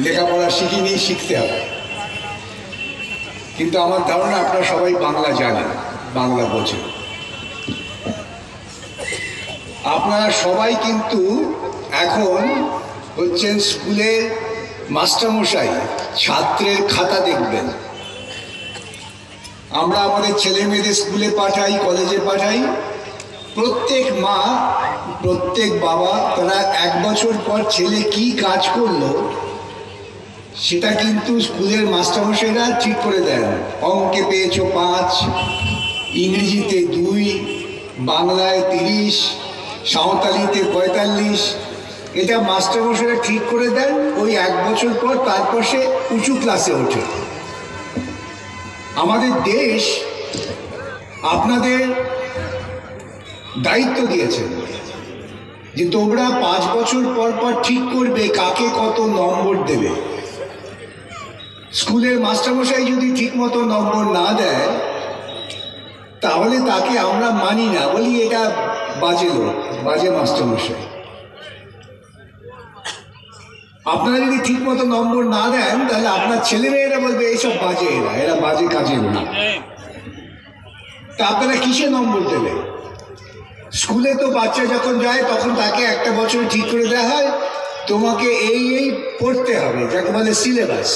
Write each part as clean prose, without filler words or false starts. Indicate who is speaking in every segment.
Speaker 1: লেখাপড়া শিখিনি, শিখতে হবে। কিন্তু আমার ধারণা আপনারা সবাই বাংলা জানেন, বাংলা বোঝেন। আপনারা সবাই কিন্তু এখন হচ্ছেন স্কুলের মাস্টারমশাই, ছাত্রের খাতা দেখবেন। আমরা আমাদের ছেলে মেয়েদের স্কুলে পাঠাই, কলেজে পাঠাই। প্রত্যেক মা, প্রত্যেক বাবা তারা 1 বছর পর ছেলে কি কাজ করলো সেটা কিন্তু স্কুলের মাস্টারমশাইরা ঠিক করে দেন। অঙ্কে পেয়েছো 5, ইংরেজিতে 2, বাংলায় 30, সাঁওতালিতে 45। এটা মাস্টারমশাইরা ঠিক করে দেন। ওই 1 বছর পর তারপর সে উঁচু ক্লাসে ওঠে। আমাদের দেশ আপনাদের দায়িত্ব দিয়েছেন যে তোমরা 5 বছর পর পর ঠিক করবে কাকে কত নম্বর দেবে। স্কুলের মাস্টারমশাই যদি ঠিক মতো নম্বর না দেয় তাহলে তাকে আমরা মানি না, বলি এটা বাজে লোক, বাজে মাস্টারমশাই। আপনারা যদি ঠিক মতো নম্বর না দেন তাহলে আপনার ছেলেমেয়েরা বলবে এইসব বাজে, এরা বাজে কাজের না। তা আপনারা কিসে নম্বর দেবেন? স্কুলে তো বাচ্চা যখন যায় তখন তাকে একটা বছরে ঠিক করে দেওয়া হয়, তোমাকে এই এই পড়তে হবে, যাকে বলে সিলেবাস।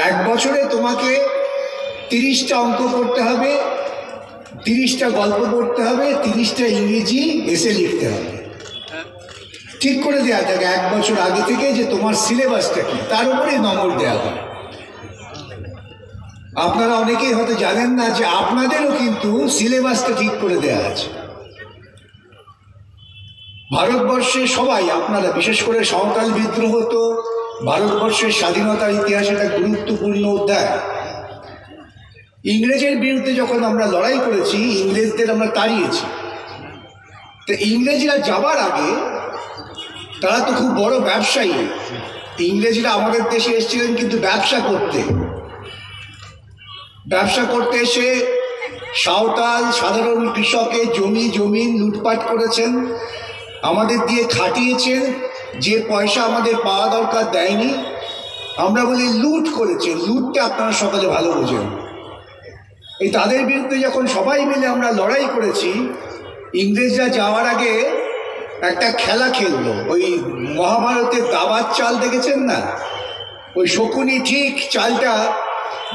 Speaker 1: 1 বছরে তোমাকে 30টা অঙ্ক পড়তে হবে, 30টা গল্প পড়তে হবে, 30টা ইংরেজি এসে লিখতে হবে। ঠিক করে দেওয়া থাকে 1 বছর আগে থেকে যে তোমার সিলেবাসটা কি, তার উপরে নম্বর দেওয়া হয়। আপনারা অনেকেই হয়তো জানেন না যে আপনাদেরও কিন্তু সিলেবাসটা ঠিক করে দেওয়া আছে। ভারতবর্ষে সবাই, আপনারা বিশেষ করে সাঁওতাল বিদ্রোহ তো ভারতবর্ষের স্বাধীনতার ইতিহাসে একটা গুরুত্বপূর্ণ অধ্যায়। ইংরেজের বিরুদ্ধে যখন আমরা লড়াই করেছি, ইংরেজদের আমরা তাড়িয়েছি। তো ইংরেজরা যাবার আগে তারা তো খুব বড় ব্যবসায়ী। ইংরেজরা আমাদের দেশে এসেছিলেন কিন্তু ব্যবসা করতে এসে সাঁওতাল সাধারণ কৃষকের জমিন লুটপাট করেছেন, আমাদের দিয়ে খাটিয়েছেন, যে পয়সা আমাদের পাওয়া দরকার দেয়নি। আমরা বলি লুট করেছেন, লুটটা আপনারা সকলে ভালো বোঝেন। এই তাদের বিরুদ্ধে যখন সবাই মিলে আমরা লড়াই করেছি, ইংরেজরা যাওয়ার আগে একটা খেলা খেললো। ওই মহাভারতের দাবার চাল দেখেছেন না? ওই শকুনি ঠিক চালটা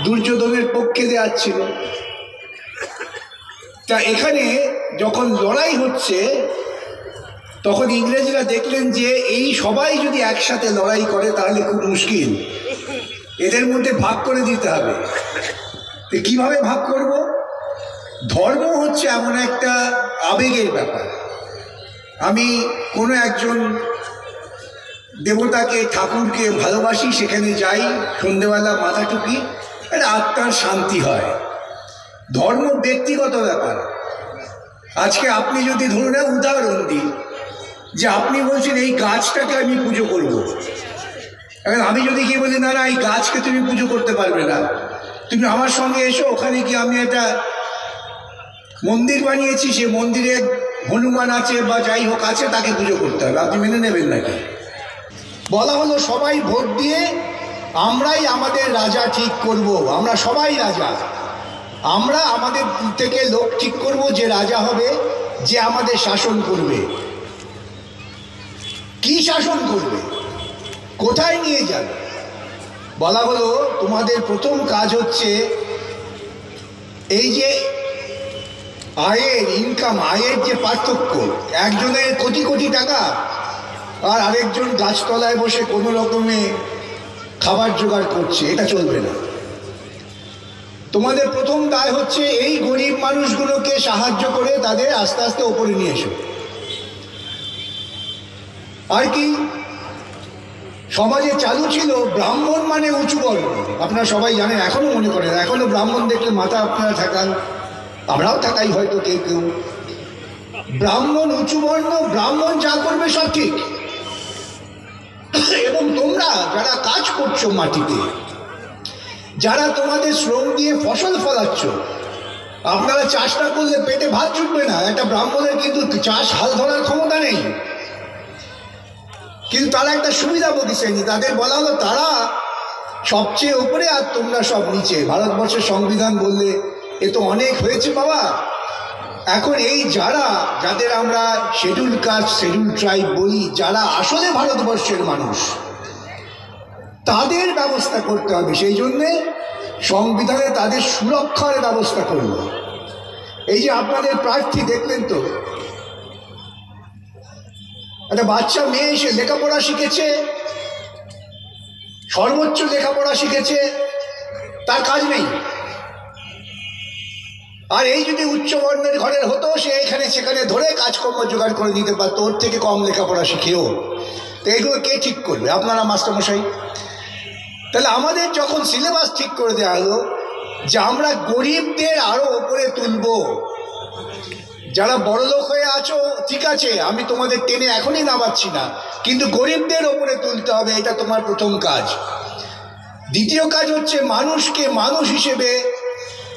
Speaker 1: দুর্যোধনের পক্ষে দেওয়াচ্ছিল। তা এখানে যখন লড়াই হচ্ছে তখন ইংরেজরা দেখলেন যে এই সবাই যদি একসাথে লড়াই করে তাহলে খুব মুশকিল, এদের মধ্যে ভাগ করে দিতে হবে। তো কীভাবে ভাগ করব? ধর্ম হচ্ছে এমন একটা আবেগের ব্যাপার। আমি কোনো একজন দেবতাকে, ঠাকুরকে ভালোবাসি, সেখানে যাই, সন্ধেবেলা মাথা টুকি, একটা আত্মার শান্তি হয়। ধর্ম ব্যক্তিগত ব্যাপার। আজকে আপনি যদি ধরুন উদাহরণ দিই যে আপনি বলছেন এই গাছটাকে আমি পুজো করব, এখন আমি যদি কি বলি না এই গাছকে তুমি পুজো করতে পারবে না, তুমি আমার সঙ্গে এসো, ওখানে কি আমি একটা মন্দির বানিয়েছি, সে মন্দিরে হনুমান আছে বা যাই হোক আছে, তাকে পুজো করতে হবে, আপনি মেনে নেবেন নাকি? বলা হলো সবাই ভোট দিয়ে আমরাই আমাদের রাজা ঠিক করব, আমরা সবাই রাজা, আমরা আমাদের থেকে লোক ঠিক করব যে রাজা হবে, যে আমাদের শাসন করবে। কি শাসন করবে? কোথায় নিয়ে যাবে? বলা হলো তোমাদের প্রথম কাজ হচ্ছে এই যে আয়ের যে পার্থক্য, একজনের কোটি কোটি টাকা আর আরেকজন গাছতলায় বসে কোনো রকমে খাবার জোগাড় করছে, এটা চলবে না। তোমাদের প্রথম দায় হচ্ছে এই গরিব মানুষগুলোকে সাহায্য করে তাদের আস্তে আস্তে ওপরে নিয়ে এসো। আর কি সমাজে চালু ছিল ব্রাহ্মণ মানে উঁচু বর্ণ, আপনারা সবাই জানেন, এখনো মনে করেন, এখনো ব্রাহ্মণ দেখলে মাথা আপনারা ঠেকান, আমরাও ঠেকাই হয়তো কেউ কেউ। ব্রাহ্মণ উঁচু বর্ণ, ব্রাহ্মণ যা করবে সব ঠিক। এবং তোমরা যারা কাজ করছো মাটিতে, যারা তোমাদের শ্রম দিয়ে ফসল ফলাচ্ছ, আপনারা চাষ না করলে পেটে ভাত জুটবে না। একটা ব্রাহ্মণের কিন্তু চাষ হাল ধরার ক্ষমতা নেই। কিন্তু তারা একটা সুবিধা বলেছেনি, তাদের বলা হলো তারা সবচেয়ে উপরে আর তোমরা সব নিচে। ভারতবর্ষের সংবিধান বললে এ তো অনেক হয়েছে বাবা। এখন এই যাদের আমরা শিডিউল কাস্ট শিডিউল ট্রাইব বলি, যারা আসলে ভারতবর্ষের মানুষ, তাদের ব্যবস্থা করতে হবে। সেই জন্যে সংবিধানে তাদের সুরক্ষার ব্যবস্থা করল। এই যে আপনাদের প্রার্থী দেখলেন তো, একটা বাচ্চা মেয়ে এসে লেখাপড়া শিখেছে, সর্বোচ্চ লেখাপড়া শিখেছে, তার কাজ নেই। আর এই যদি উচ্চ বর্ণের ঘরের হতো, সে এখানে সেখানে ধরে কাজকর্ম জোগাড় করে দিতে পারতো, ওর থেকে কম লেখাপড়া শিখেও। তো এগুলো কে ঠিক করবে? আপনারা মাস্টারমশাই। তাহলে আমাদের যখন সিলেবাস ঠিক করে দেওয়া হলো যে আমরা গরিবদের আরো ওপরে তুলব, যারা বড়লোক হয়ে আছো ঠিক আছে, আমি তোমাদের টেনে এখনই নামাচ্ছি না, কিন্তু গরিবদের ওপরে তুলতে হবে, এটা তোমার প্রথম কাজ। দ্বিতীয় কাজ হচ্ছে মানুষকে মানুষ হিসেবে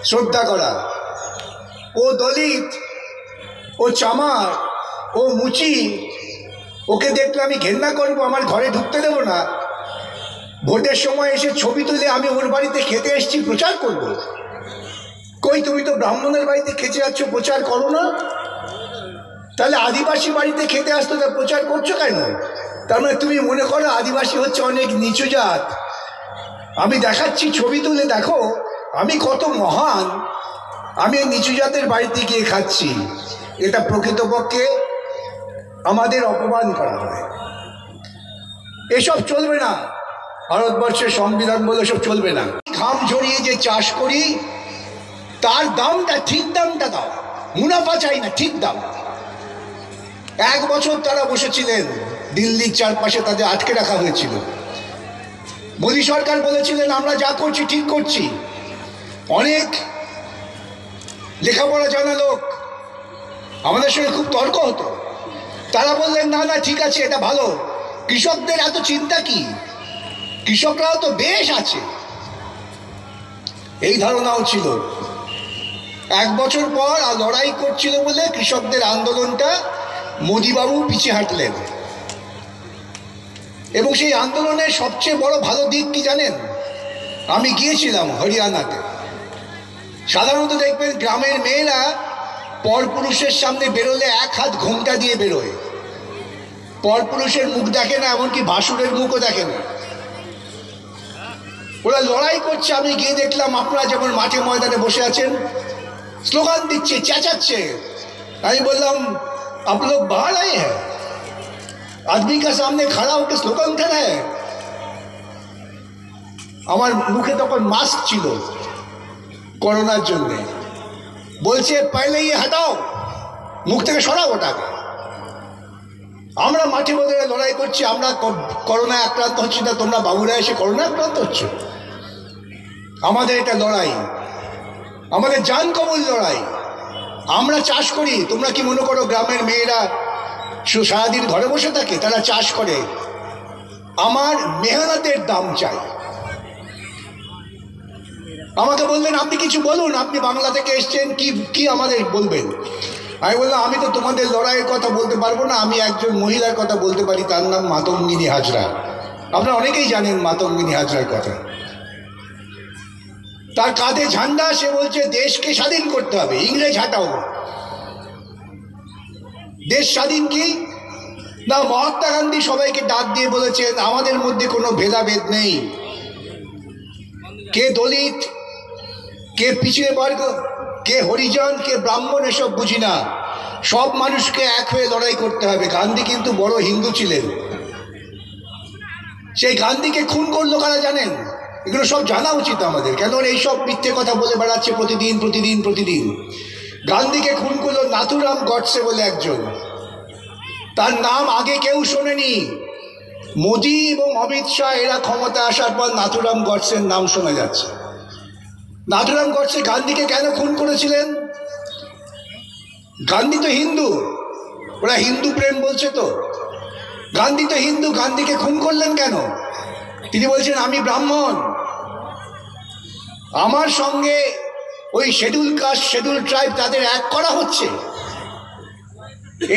Speaker 1: শ্রদ্ধা করা। ও দলিত, ও চামার, ও মুচি, ওকে দেখলে আমি ঘেন্না করবো, আমার ঘরে ঢুকতে দেবো না, ভোটের সময় এসে ছবি তুলে আমি ওর বাড়িতে খেতে এসেছি প্রচার করব। কই, তুমি তো ব্রাহ্মণের বাড়িতে খেতে যাচ্ছ, প্রচার করো না? তাহলে আদিবাসী বাড়িতে খেতে আসতো, তা প্রচার করছো কেন? তার মানে তুমি মনে করো আদিবাসী হচ্ছে অনেক নিচু জাত। আমি দেখাচ্ছি ছবি তুলে, দেখো আমি কত মহান, আমি নিচু জাতের বাড়িতে গিয়ে খাচ্ছি। এটা প্রকৃতপক্ষে আমাদের অপমান করা হয়। এসব চলবে না, ভারতবর্ষের সংবিধান বলে সব চলবে না। ঘাম ঝরিয়ে যে চাষ করি তার দামটা, ঠিক দামটা দাও, মুনাফা চাই না, ঠিক দাম। 1 বছর তারা বসেছিলেন, দিল্লির চারপাশে তাদের আটকে রাখা হয়েছিল। মোদী সরকার বলেছিলেন আমরা যা করছি ঠিক করছি। অনেক লেখাপড়া জানা লোক আমাদের সঙ্গে খুব তর্ক হতো, তারা বললেন না না ঠিক আছে, এটা ভালো, কৃষকদের এত চিন্তা কি, কৃষকরাও তো বেশ আছে, এই ধারণাও ছিল। 1 বছর পর আর লড়াই করছিল বলে কৃষকদের আন্দোলনটা মোদিবাবু পিছিয়ে হাঁটলেন। এবং সেই আন্দোলনের সবচেয়ে বড় ভালো দিক কি জানেন? আমি গিয়েছিলাম হরিয়ানাতে। সাধারণত দেখবেন গ্রামের মেয়েরা পরপুরুষের সামনে বেরোলে 1 হাত ঘোমটা দিয়ে বেরোয়, পরপুরুষের মুখ দেখে না, এমনকি ভাসুরের মুখও দেখে না। ওরা লড়াই করছে, আমি গিয়ে দেখলাম আপনারা যেমন মাঠে ময়দানে বসে আছেন, স্লোগান দিচ্ছে, চেঁচাচ্ছে। আমি বললাম आप लोग बाहर आए हैं, आदमी का सामने खड़ा होकर स्लोगान कर रहे हैं। আমার মুখে তখন মাস্ক ছিল করোনার জন্যে, বলছে পহলে ইয়ে হটাও, মুখ থেকে সরাও ওটাকে। আমরা মাঠে ময়দানে লড়াই করছি, আমরা করোনায় আক্রান্ত হচ্ছি না, তোমরা বাবুরা এসে করোনা আক্রান্ত হচ্ছে। আমাদের এটা লড়াই, আমাদের জান কবুল লড়াই। আমরা চাষ করি, তোমরা কি মনে করো গ্রামের মেয়েরা সারাদিন ঘরে বসে থাকে? তারা চাষ করে। আমার মেহনতের দাম চাই। আমাকে বললেন আপনি কিছু বলুন, আপনি বাংলা থেকে এসছেন, কি আমাদের বলবেন? আমি বললাম আমি তো তোমাদের লড়াইয়ের কথা বলতে পারবো না, আমি একজন মহিলার কথা বলতে পারি, তার নাম মাতঙ্গিনী হাজরা। আপনারা অনেকেই জানেন মাতঙ্গিনী হাজরার কথা। তার কাঁধে ঝান্ডা, সে বলছে দেশকে স্বাধীন করতে হবে, ইংরেজ হাটাও। দেশ স্বাধীন কি না, মহাত্মা গান্ধী সবাইকে ডাক দিয়ে বলেছেন আমাদের মধ্যে কোনো ভেদাভেদ নেই, কে দলিত, কে পিছিয়ে বর্গ, কে হরিজন, কে ব্রাহ্মণ, এসব বুঝি না, সব মানুষকে এক হয়ে লড়াই করতে হবে। গান্ধী কিন্তু বড় হিন্দু ছিলেন। সেই গান্ধীকে খুন করলো কারা জানেন? এগুলো সব জানা উচিত আমাদের, কেন এইসব মিথ্যে কথা বলে বেড়াচ্ছে প্রতিদিন প্রতিদিন প্রতিদিন। গান্ধীকে খুন করলো নাথুরাম গডসে বলে একজন, তার নাম আগে কেউ শোনেনি। মোদি এবং অমিত শাহ এরা ক্ষমতা আসার পর নাথুরাম গডসের নাম শোনা যাচ্ছে। নাথুরাম গডসে গান্ধীকে কেন খুন করেছিলেন? গান্ধী তো হিন্দু, ওরা হিন্দু প্রেম বলছে তো, গান্ধী তো হিন্দু, গান্ধীকে খুন করলেন কেন? তিনি বলছেন আমি ব্রাহ্মণ, আমার সঙ্গে ওই শিডিউল কাস্ট শিডিউল ট্রাইব তাদের এক করা হচ্ছে,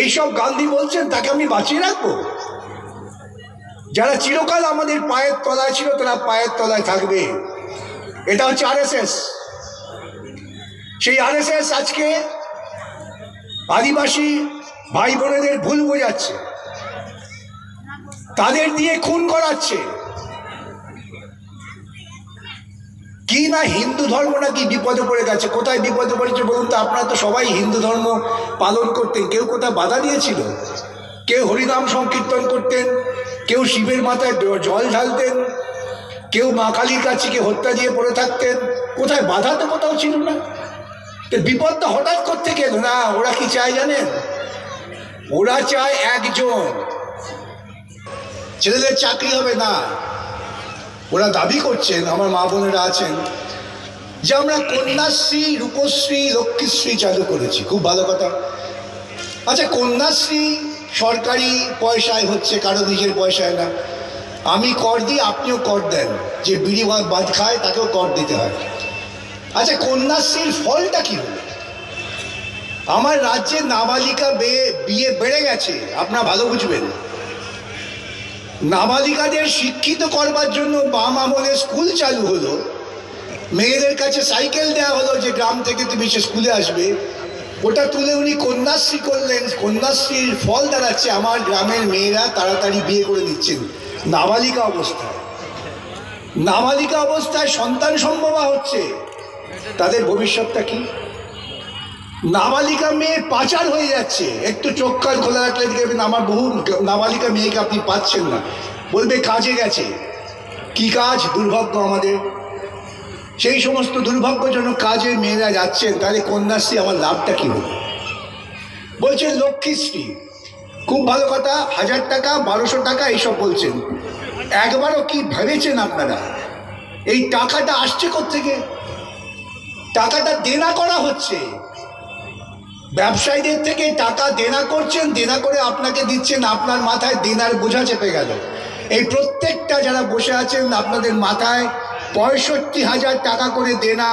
Speaker 1: এইসব গান্ধী বলছেন, তাকে আমি বাঁচিয়ে রাখবো? যারা চিরকাল আমাদের পায়ের তলায় ছিল তারা পায়ের তলায় থাকবে। এটা হচ্ছে আরএসএস। সেই আরএসএস আজকে আদিবাসী ভাই বোনেদের ভুল বোঝাচ্ছে, তাদের দিয়ে খুন করাচ্ছে। কি না হিন্দু ধর্ম নাকি বিপদে পড়ে গেছে। কোথায় বিপদে পড়েছে বলুন তো? আপনারা তো সবাই হিন্দু ধর্ম পালন করতেন, কেউ কোথায় বাধা দিয়েছিল? কেউ হরিনাম সংকীর্তন করতেন, কেউ শিবের মাথায় জল ঢালতেন, কেউ মা কালীর কাছে কেউ হত্যা দিয়ে পড়ে থাকতেন। কোথায় বাধা তো কোথাও ছিল না। বিপদটা হঠাৎ করতে গেল না। ওরা কি চায় জানেন? ওরা চায় একজন, ছেলেদের চাকরি হবে না। ওরা দাবি করছেন, আমার মা বোনেরা আছেন, যে আমরা কন্যাশ্রী, রূপশ্রী, লক্ষ্মীশ্রী চালু করেছি। খুব ভালো কথা। আচ্ছা, কন্যাশ্রী সরকারি পয়সায় হচ্ছে, কারো নিজের পয়সায় না। আমি কর দিই, আপনিও কর দেন। যে বিড়ি বাদ খায় তাকেও কর দিতে হয়। আচ্ছা, কন্যাশ্রীর ফলটা কি হলো? আমার রাজ্যে নাবালিকা বিয়ে বেড়ে গেছে। আপনারা ভালো বুঝবেন। নাবালিকাদের শিক্ষিত করবার জন্য বাম আমলে স্কুল চালু হলো, মেয়েদের কাছে সাইকেল দেওয়া হলো যে গ্রাম থেকে তুমি সে স্কুলে আসবে। ওটা তুলে উনি কন্যাশ্রী করলেন। কন্যাশ্রীর ফল দাঁড়াচ্ছে আমার গ্রামের মেয়েরা তাড়াতাড়ি বিয়ে করে দিচ্ছেন নাবালিকা অবস্থায়। নাবালিকা অবস্থায় সন্তান সম্ভবা হচ্ছে, তাদের ভবিষ্যৎটা কি? নাবালিকা মেয়ে পাচার হয়ে যাচ্ছে। একটু চোখ কান খোলা রাখলে দেখবেন আমার বহু নাবালিকা মেয়েকে আপনি পাচ্ছেন না, বলবে কাজে গেছে। কি কাজ? দুর্ভাগ্য আমাদের। সেই সমস্ত দুর্ভাগ্যজনক কাজে মেয়েরা যাচ্ছেন। তাহলে কন্যাশ্রী আমার লাভটা কি হলো? বলছেন লক্ষ্মীশ্রী, খুব ভালো কথা। 1000 টাকা, 1200 টাকা এইসব বলছেন। একবারও কি ভেবেছেন আপনারা এই টাকাটা আসছে কোত্থেকে? টাকাটা দেনা করা হচ্ছে, ব্যবসায়ীদের থেকে টাকা দেনা করছেন, দেনা করে আপনাকে দিচ্ছেন। আপনার মাথায় দেনার বোঝা চেপে গেল। এই প্রত্যেকটা যারা বসে আছেন আপনাদের মাথায় 65,000 টাকা করে দেনা।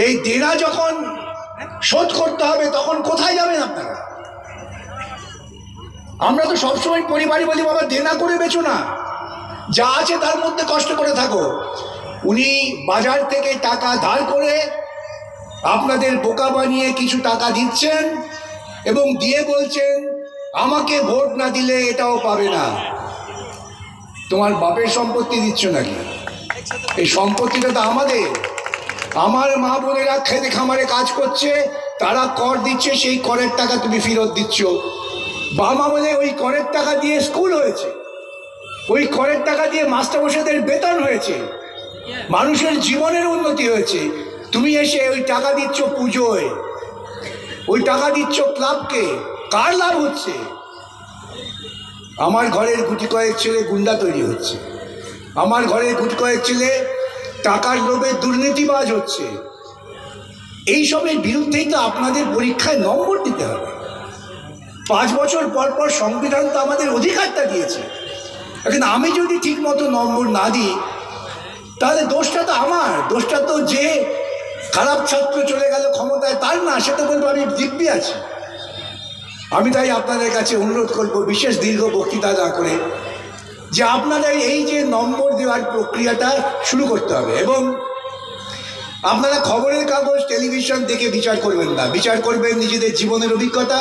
Speaker 1: এই দেনা যখন শোধ করতে হবে তখন কোথায় যাবেন আপনারা? আমরা তো সবসময় পরিবারই বলি, বাবা দেনা করে বেচো না, যা আছে তার মধ্যে কষ্ট করে থাকো। উনি বাজার থেকে টাকা ধার করে আপনাদের বোকা বানিয়ে কিছু টাকা দিচ্ছেন এবং দিয়ে বলছেন আমাকে ভোট না দিলে এটাও পাবে না। তোমার বাপের সম্পত্তি দিচ্ছ নাকি? এই সম্পত্তিটা তো আমাদের। আমার মা বোনেরা খেতে খামারে কাজ করছে, তারা কর দিচ্ছে, সেই করের টাকা তুমি ফেরত দিচ্ছ। বাবা বলে ওই করের টাকা দিয়ে স্কুল হয়েছে, ওই করের টাকা দিয়ে মাস্টারমশাইদের বেতন হয়েছে, মানুষের জীবনের উন্নতি হয়েছে। তুমি এসে ওই টাকা দিচ্ছ পুজোয়, ওই টাকা দিচ্ছ ক্লাবকে। কার লাভ হচ্ছে? আমার ঘরের গুটি কয়েক ছেলে গুন্ডা তৈরি হচ্ছে, আমার ঘরের গুটি কয়েক ছেলে টাকার লোভে দুর্নীতিবাজ হচ্ছে। এইসবের বিরুদ্ধেই তো আপনাদের পরীক্ষায় নম্বর দিতে হবে। 5 বছর পর পর সংবিধান তো আমাদের অধিকারটা দিয়েছে। এখন আমি যদি ঠিক মতো নম্বর না দিই তাহলে দোষটা তো আমার। দোষটা তো যে খারাপ ছাত্র চলে গেল ক্ষমতায় তার না, সেটা বলবো আমি দিব্যি আছি। আমি তাই আপনাদের কাছে অনুরোধ করব, বিশেষ দীর্ঘ বক্তৃতা না করে, যে আপনাদের এই যে নম্বর দেওয়ার প্রক্রিয়াটা শুরু করতে হবে। এবং আপনারা খবরের কাগজ, টেলিভিশন দেখে বিচার করবেন না, বিচার করবেন নিজেদের জীবনের অভিজ্ঞতা।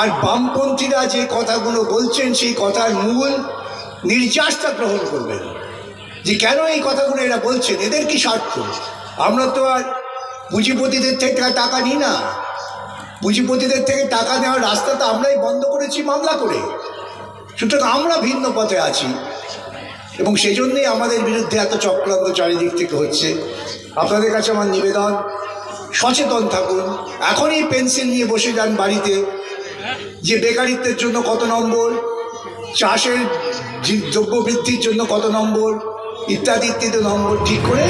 Speaker 1: আর বামপন্থীরা যে কথাগুলো বলছেন সেই কথার মূল নির্যাসটা গ্রহণ করবেন, যে কেন এই কথাগুলো এরা বলছেন, এদের কি স্বার্থ। আমরা তো আর পুঁজিপতিদের থেকে টাকা নিই না। পুঁজিপতিদের থেকে টাকা নেওয়ার রাস্তা তো আমরাই বন্ধ করেছি মামলা করে। সুতরাং আমরা ভিন্ন পথে আছি এবং সেই জন্যই আমাদের বিরুদ্ধে এত চক্রান্ত চারিদিক থেকে হচ্ছে। আপনাদের কাছে আমার নিবেদন, সচেতন থাকুন। এখনই পেন্সিল নিয়ে বসে যান বাড়িতে, যে বেকারিত্বের জন্য কত নম্বর, চাষের দ্রব্য বৃদ্ধির জন্য কত নম্বর, ইত্যাদি ইত্যাদি নম্বর ঠিক করে